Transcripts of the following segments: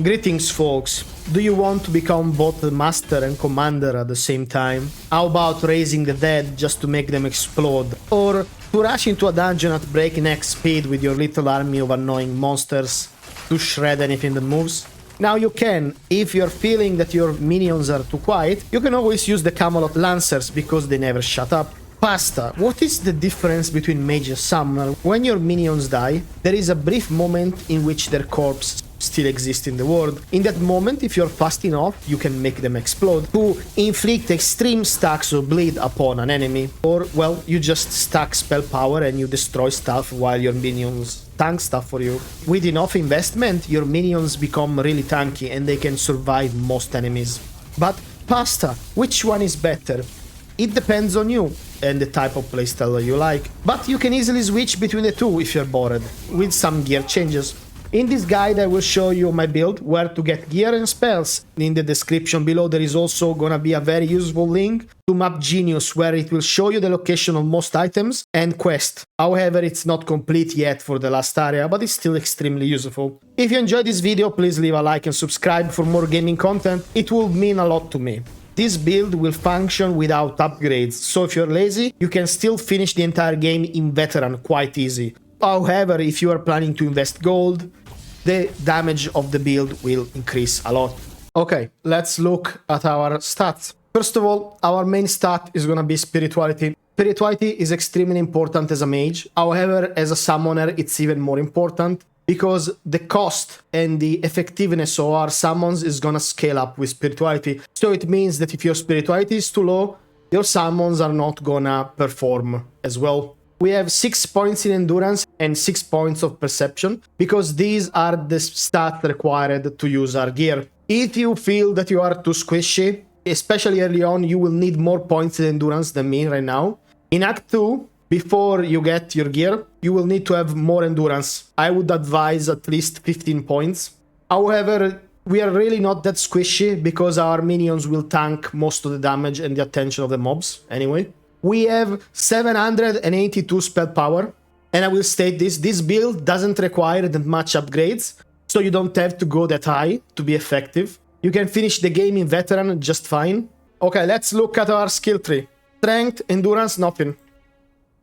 Greetings folks, do you want to become both the master and commander at the same time? How about raising the dead just to make them explode? Or to rush into a dungeon at breakneck speed with your little army of annoying monsters to shred anything that moves? Now you can. If you're feeling that your minions are too quiet, you can always use the Camelot Lancers because they never shut up. Pasta, what is the difference between mage and summoner? When your minions die, there is a brief moment in which their corpse still exists in the world. In that moment, if you're fast enough, you can make them explode to inflict extreme stacks of bleed upon an enemy. Or, well, you just stack spell power and you destroy stuff while your minions tank stuff for you. With enough investment, your minions become really tanky and they can survive most enemies. But Pasta, which one is better? It depends on you and the type of playstyle you like, but you can easily switch between the two if you're bored, with some gear changes. In this guide I will show you my build, where to get gear and spells. In the description below there is also gonna be a very useful link to Map Genius, where it will show you the location of most items and quest. However, it's not complete yet for the last area, but it's still extremely useful. If you enjoyed this video, please leave a like and subscribe for more gaming content, it will mean a lot to me. This build will function without upgrades, so if you're lazy, you can still finish the entire game in Veteran quite easy. However, if you are planning to invest gold, the damage of the build will increase a lot. Okay, let's look at our stats. First of all, our main stat is gonna be Spirituality. Spirituality is extremely important as a mage, however, as a summoner it's even more important, because the cost and the effectiveness of our summons is gonna scale up with Spirituality. So it means that if your Spirituality is too low, your summons are not gonna perform as well. We have 6 points in Endurance and 6 points of Perception, because these are the stats required to use our gear. If you feel that you are too squishy, especially early on, you will need more points in Endurance than me right now. In Act 2, before you get your gear, you will need to have more Endurance. I would advise at least 15 points. However, we are really not that squishy because our minions will tank most of the damage and the attention of the mobs anyway. We have 782 spell power, and I will state this build doesn't require that much upgrades, so you don't have to go that high to be effective. You can finish the game in Veteran just fine. Okay, let's look at our skill tree. Strength, Endurance, nothing.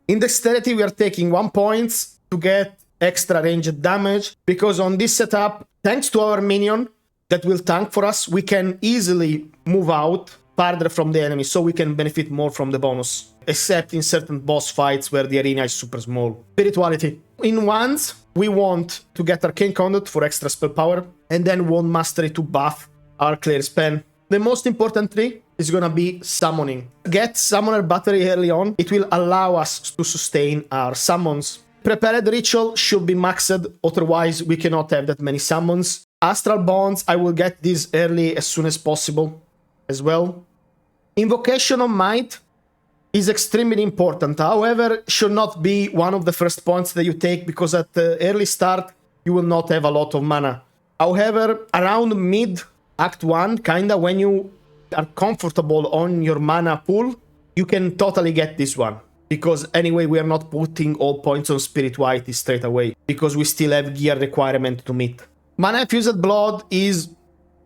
In Dexterity, we are taking 1 point to get extra ranged damage, because on this setup, thanks to our minion that will tank for us, we can easily move out farther from the enemy, so we can benefit more from the bonus, except in certain boss fights where the arena is super small. Spirituality. In Wands, we want to get Arcane Conduit for extra spell power, and then Wand Mastery to buff our clear spell. The most important tree is gonna be Summoning. Get Summoner Battery early on, it will allow us to sustain our summons. Prepared Ritual should be maxed, otherwise we cannot have that many summons. Astral Bonds, I will get this early as soon as possible as well. Invocation of Might is extremely important, however, should not be one of the first points that you take, because at the early start you will not have a lot of mana. However, around mid Act 1, kinda when you are comfortable on your mana pool, you can totally get this one. Because anyway, we are not putting all points on Spirituality straight away, because we still have gear requirement to meet. Mana Infused Blood is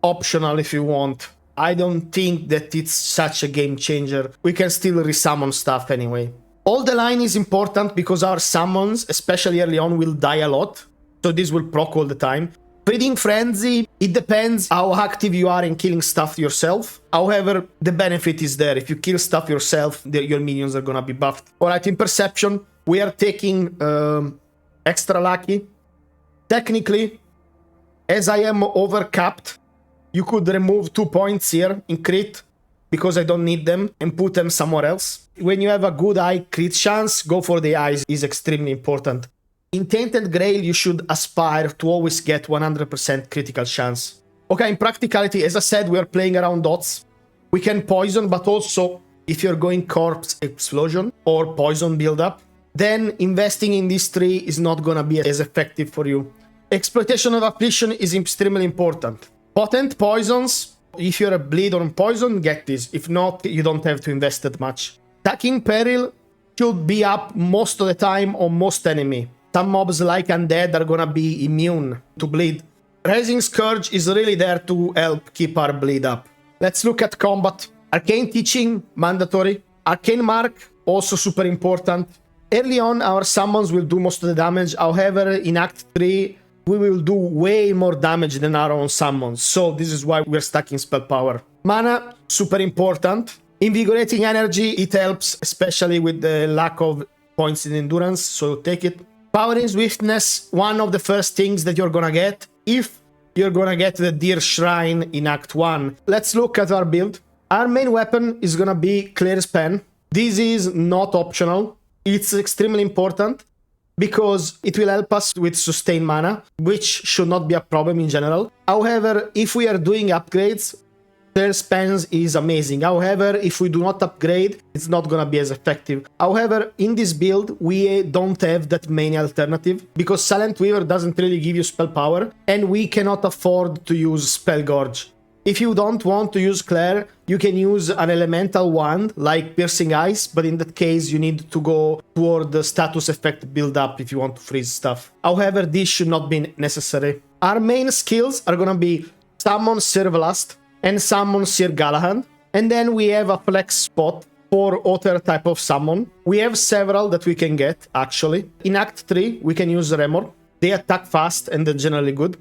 optional if you want. I don't think that it's such a game changer. We can still resummon stuff anyway. All the line is important because our summons, especially early on, will die a lot. So this will proc all the time. Breeding Frenzy, it depends how active you are in killing stuff yourself. However, the benefit is there. If you kill stuff yourself, your minions are gonna be buffed. Alright, in Perception, we are taking extra lucky. Technically, as I am overcapped, you could remove 2 points here in crit, because I don't need them, and put them somewhere else. When you have a good eye crit chance, go for the eyes is extremely important. In Tainted Grail, you should aspire to always get 100% critical chance. Okay, in Practicality, as I said, we are playing around dots. We can poison, but also, if you're going Corpse Explosion or Poison Build-up, then investing in this tree is not gonna be as effective for you. Exploitation of Affliction is extremely important. Potent Poisons, if you're a bleed on poison, get this. If not, you don't have to invest that much. Stacking Peril should be up most of the time on most enemy. Some mobs like Undead are gonna be immune to bleed. Raising Scourge is really there to help keep our bleed up. Let's look at combat. Arcane Teaching, mandatory. Arcane Mark, also super important. Early on, our summons will do most of the damage. However, in Act 3, we will do way more damage than our own summons. So this is why we're stacking spell power. Mana, super important. Invigorating Energy, it helps, especially with the lack of points in endurance, so take it. Power in Swiftness, one of the first things that you're gonna get if you're gonna get the Deer Shrine in Act 1. Let's look at our build. Our main weapon is gonna be Claire's Pen. This is not optional. It's extremely important because it will help us with sustain mana, which should not be a problem in general. However, if we are doing upgrades, Claire's Pens is amazing. However, if we do not upgrade, it's not gonna be as effective. However, in this build, we don't have that many alternative because Silent Weaver doesn't really give you spell power and we cannot afford to use Spell Gorge. If you don't want to use Claire, you can use an elemental wand like Piercing Eyes, but in that case you need to go toward the status effect build up if you want to freeze stuff. However, this should not be necessary. Our main skills are gonna be Summon Servalast and Summon Sir Galahad, and then we have a flex spot for other type of summon. We have several that we can get, actually. In Act 3, we can use Remor. They attack fast and they're generally good.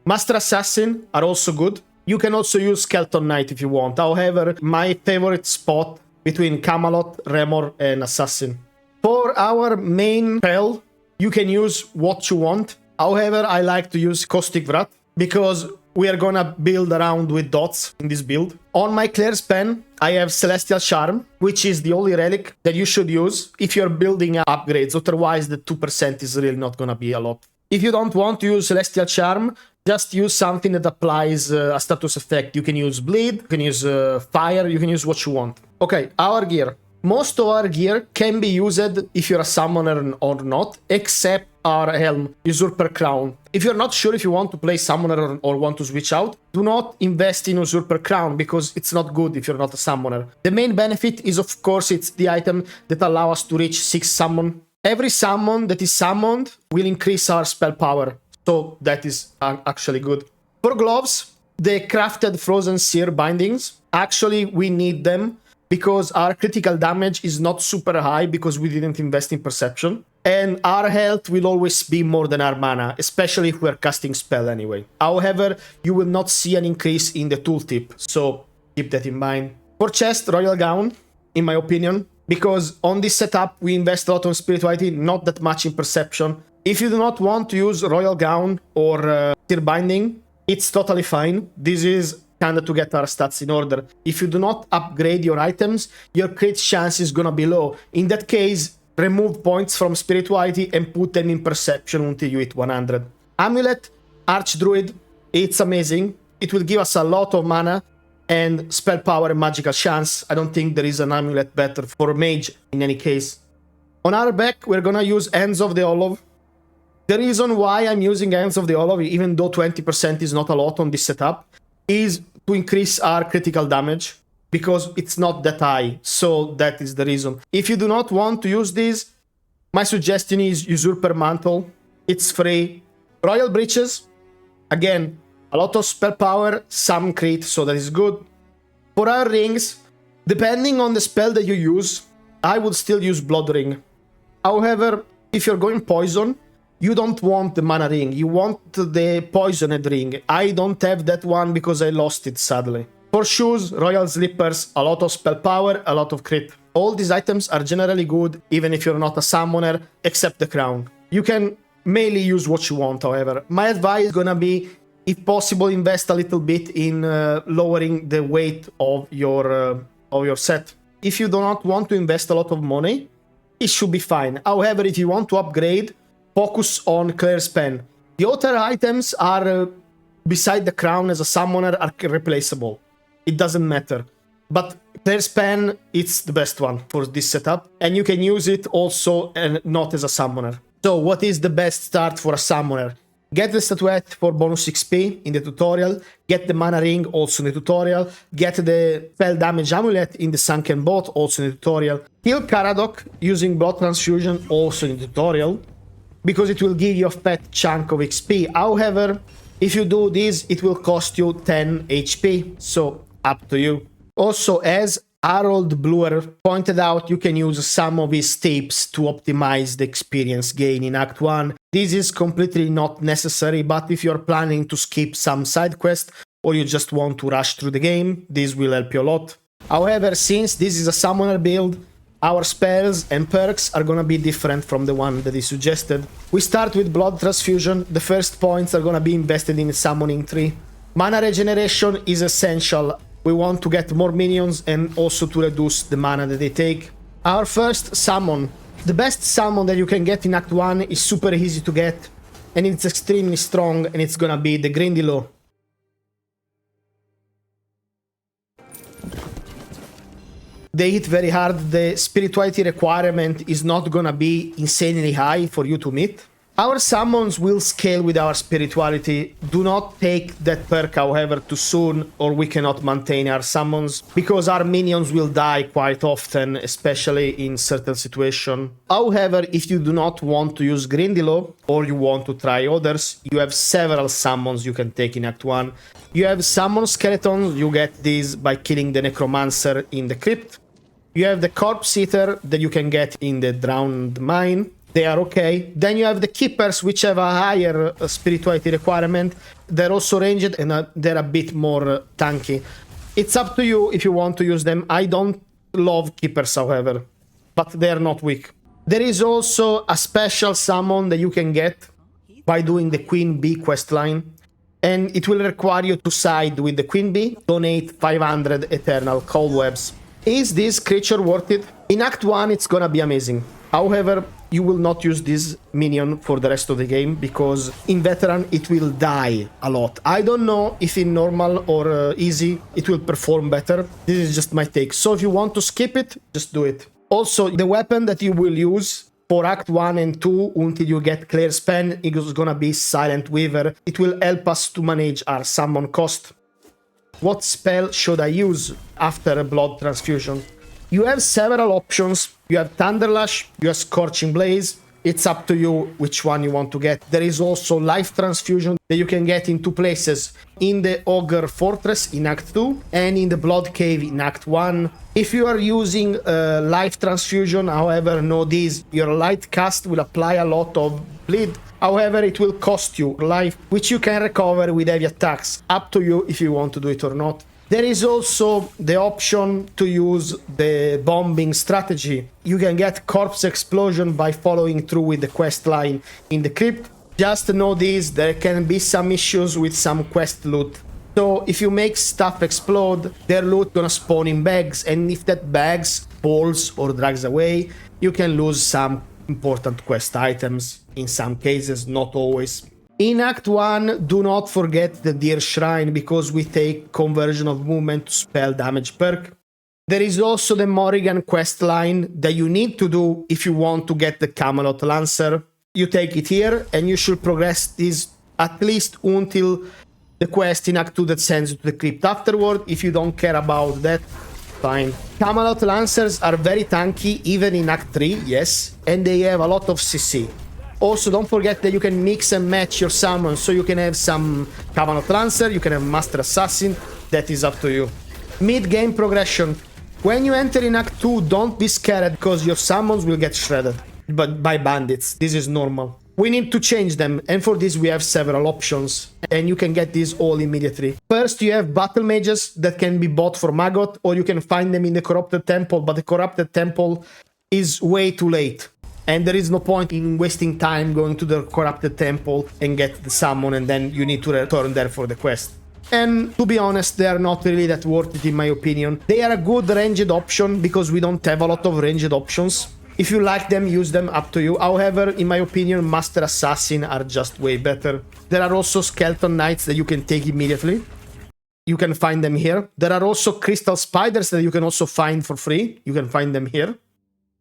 Master Assassin are also good. You can also use Skeleton Knight if you want. However, my favorite spot between Camelot, Remor, and Assassin. For our main spell, you can use what you want. However, I like to use Caustic Wrath because we are gonna build around with dots in this build. On my Claire's Pen, I have Celestial Charm, which is the only relic that you should use if you're building upgrades. Otherwise, the 2% is really not gonna be a lot. If you don't want to use Celestial Charm, just use something that applies a status effect. You can use Bleed, you can use Fire, you can use what you want. Okay, our gear. Most of our gear can be used if you're a summoner or not, except our helm, Usurper Crown. If you're not sure if you want to play summoner or want to switch out, do not invest in Usurper Crown because it's not good if you're not a summoner. The main benefit is, of course, it's the item that allows us to reach 6 summon. Every summon that is summoned will increase our spell power, so that is actually good. For gloves, the crafted Frozen Seer bindings, actually we need them because our critical damage is not super high because we didn't invest in perception. And our health will always be more than our mana, especially if we're casting spell anyway. However, you will not see an increase in the tooltip, so keep that in mind. For chest, Royal Gown, in my opinion, because on this setup we invest a lot on spirituality, not that much in perception. If you do not want to use Royal Gown or Tear Binding, it's totally fine. This is kinda to get our stats in order. If you do not upgrade your items, your crit chance is gonna be low. In that case, remove points from spirituality and put them in perception until you hit 100. Amulet, Archdruid, it's amazing. It will give us a lot of mana and spell power and magical chance. I don't think there is an amulet better for mage in any case. On our back, we're gonna use Hands of the Olive. The reason why I'm using Hands of the Olive, even though 20% is not a lot on this setup, is to increase our critical damage because it's not that high, so that is the reason. If you do not want to use this, my suggestion is Usurper Mantle. It's free. Royal Breeches, again, a lot of spell power, some crit, so that is good. For our rings, depending on the spell that you use, I would still use Blood Ring. However, if you're going poison, you don't want the mana ring, you want the poisoned ring. I don't have that one because I lost it sadly. For shoes, Royal Slippers, a lot of spell power, a lot of crit. All these items are generally good even if you're not a summoner, except the crown. You can mainly use what you want, however. My advice is gonna be, if possible, invest a little bit in lowering the weight of your set. If you do not want to invest a lot of money, it should be fine. However, if you want to upgrade, focus on Claire's Pen. The other items are, beside the crown as a summoner, are replaceable. It doesn't matter. But Claire's Pen, it's the best one for this setup. And you can use it also and not as a summoner. So what is the best start for a summoner? Get the statuette for bonus XP in the tutorial. Get the mana ring also in the tutorial. Get the spell damage amulet in the sunken boat also in the tutorial. Kill Caradoc using blood transfusion also in the tutorial, because it will give you a fat chunk of XP. However, If you do this, it will cost you 10 HP, so up to you. Also, as Harold Bluer pointed out, you can use some of his tips to optimize the experience gain in Act 1. This is completely not necessary, but if you're planning to skip some side quest or you just want to rush through the game, this will help you a lot. However, since this is a summoner build, our spells and perks are gonna be different from the one that is suggested. We start with Blood Transfusion. The first points are gonna be invested in summoning tree. Mana regeneration is essential. We want to get more minions and also to reduce the mana that they take. Our first summon. The best summon that you can get in Act 1 is super easy to get, and it's extremely strong, and it's gonna be the Grindilo. They hit very hard. The spirituality requirement is not gonna be insanely high for you to meet. Our summons will scale with our spirituality. Do not take that perk, however, too soon, or we cannot maintain our summons, because our minions will die quite often, especially in certain situations. However, if you do not want to use Grindilo, or you want to try others, you have several summons you can take in Act 1. You have Summon Skeletons. You get these by killing the Necromancer in the Crypt. You have the Corpse Eater that you can get in the Drowned Mine. They are okay. Then you have the Keepers, which have a higher spirituality requirement. They're also ranged and they're a bit more tanky. It's up to you if you want to use them. I don't love Keepers, however, but they're not weak. There is also a special summon that you can get by doing the Queen Bee questline, and it will require you to side with the Queen Bee, donate 500 Eternal Cobwebs. Is this creature worth it? In Act 1, it's gonna be amazing. However, you will not use this minion for the rest of the game, because in Veteran, it will die a lot. I don't know if in normal or easy, it will perform better. This is just my take. So if you want to skip it, just do it. Also, the weapon that you will use for Act 1 and 2 until you get Clear Span is gonna be Silent Weaver. It will help us to manage our summon cost. What spell should I use after a Blood Transfusion? You have several options. You have Thunderlash, you have Scorching Blaze. It's up to you which one you want to get. There is also Life Transfusion that you can get in two places. In the Ogre Fortress in Act 2 and in the Blood Cave in Act 1. If you are using Life Transfusion, however, know this. Your light cast will apply a lot of bleed. However, it will cost you life, which you can recover with heavy attacks. Up to you if you want to do it or not. There is also the option to use the bombing strategy. You can get Corpse Explosion by following through with the quest line in the Crypt. Just know this, there can be some issues with some quest loot. So if you make stuff explode, their loot gonna spawn in bags, and if that bags falls or drags away, you can lose some important quest items. In some cases, not always. In Act 1, do not forget the Deer Shrine, because we take Conversion of Movement to spell damage perk. There is also the Morrigan quest line that you need to do if you want to get the Camelot Lancer. You take it here, and you should progress this at least until the quest in Act 2 that sends you to the Crypt afterward. If you don't care about that, fine. Camelot Lancers are very tanky, even in Act 3, yes, and they have a lot of CC. Also, don't forget that you can mix and match your summons, so you can have some Camelot Lancer, you can have Master Assassin, that is up to you. Mid-game progression. When you enter in Act 2, don't be scared, because your summons will get shredded by bandits. This is normal. We need to change them, and for this we have several options, and you can get these all immediately. First, you have Battle Mages that can be bought for Maggot, or you can find them in the Corrupted Temple, but the Corrupted Temple is way too late. And there is no point in wasting time going to the Corrupted Temple and get the summon, and then you need to return there for the quest. And to be honest, they are not really that worth it in my opinion. They are a good ranged option because we don't have a lot of ranged options. If you like them, use them, up to you. However, in my opinion, Master Assassin are just way better. There are also Skeleton Knights that you can take immediately. You can find them here. There are also Crystal Spiders that you can also find for free. You can find them here.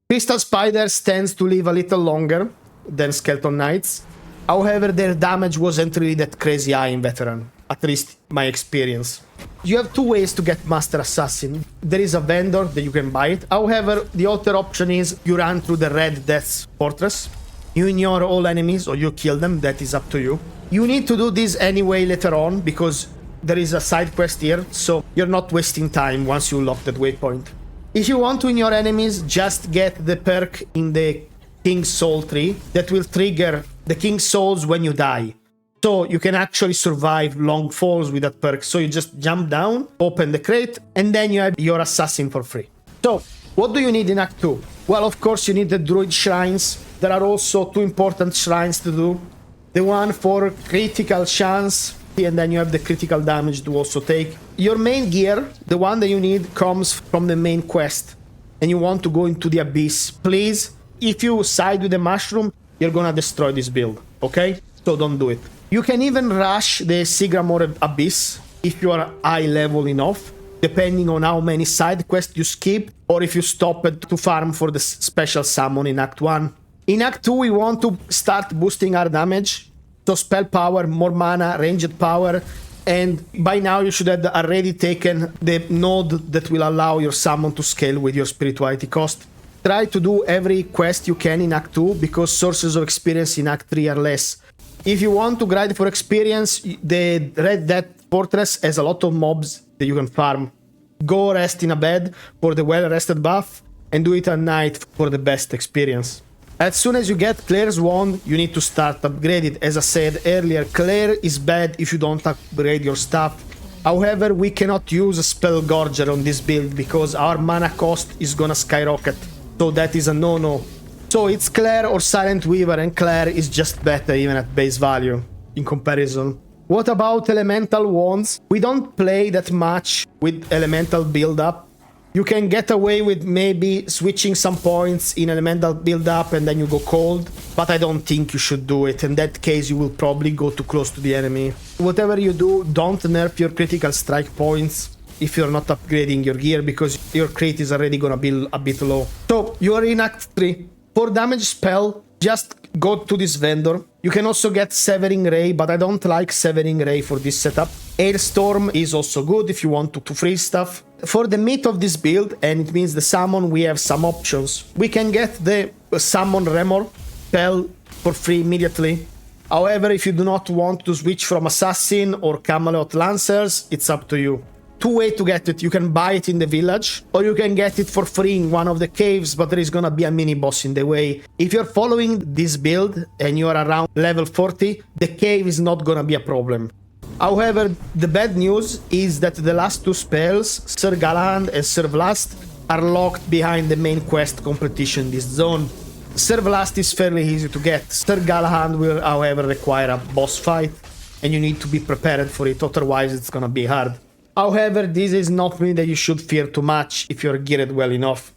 Crystal Spiders tends to live a little longer than Skeleton Knights. However, their damage wasn't really that crazy high in Veteran, at least my experience. You have two ways to get Master Assassin. There is a vendor that you can buy it. However, the other option is you run through the Red Death's Fortress. You ignore all enemies or you kill them, that is up to you. You need to do this anyway later on because there is a side quest here, so you're not wasting time once you lock that waypoint. If you want to in your enemies, just get the perk in the King's Soul tree that will trigger the King's Souls when you die. So you can actually survive long falls with that perk. So you just jump down, open the crate, and then you have your assassin for free. So what do you need in Act 2? Well, of course, you need the Druid Shrines. There are also 2 important shrines to do. The one for critical chance, and then you have the critical damage to also take. Your main gear, the one that you need, comes from the main quest, and you want to go into the Abyss. Please, if you side with the Mushroom, you're gonna destroy this build, okay? So don't do it. You can even rush the Sigramore Abyss if you are high level enough, depending on how many side quests you skip, or if you stop it to farm for the special summon in Act 1. In Act 2, we want to start boosting our damage. So spell power, more mana, ranged power, and by now you should have already taken the node that will allow your summon to scale with your spirituality cost. Try to do every quest you can in Act 2 because sources of experience in Act 3 are less. If you want to grind for experience, the Red Dead Fortress has a lot of mobs that you can farm. Go rest in a bed for the well-rested buff and do it at night for the best experience. As soon as you get Claire's wand, you need to start upgrade it. As I said earlier, Claire is bad if you don't upgrade your stuff. However, we cannot use a Spell Gorger on this build because our mana cost is gonna skyrocket. So that is a no-no. So it's Claire or Silent Weaver, and Claire is just better even at base value in comparison. What about elemental wands? We don't play that much with elemental build-up. You can get away with maybe switching some points in elemental build-up and then you go cold, but I don't think you should do it. In that case, you will probably go too close to the enemy. Whatever you do, don't nerf your critical strike points if you're not upgrading your gear because your crit is already gonna be a bit low. So, you are in Act 3. For damage spell, just go to this vendor. You can also get Severing Ray, but I don't like Severing Ray for this setup. Hailstorm is also good if you want to freeze stuff. For the meat of this build, and it means the summon, we have some options. We can get the Summon Remor spell for free immediately. However, if you do not want to switch from Assassin or Camelot Lancers, it's up to you. 2 ways to get it. You can buy it in the village, or you can get it for free in one of the caves, but there is gonna be a mini boss in the way. If you're following this build and you're around level 40, the cave is not gonna be a problem. However, the bad news is that the last 2 spells, Sir Galahad and Sir Vlast, are locked behind the main quest competition in this zone. Sir Vlast is fairly easy to get. Sir Galahad will, however, require a boss fight, and you need to be prepared for it, otherwise it's gonna be hard. However, this is nothing that you should fear too much if you're geared well enough.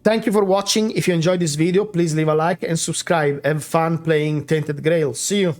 Thank you for watching. If you enjoyed this video, please leave a like and subscribe. Have fun playing Tainted Grail. See you!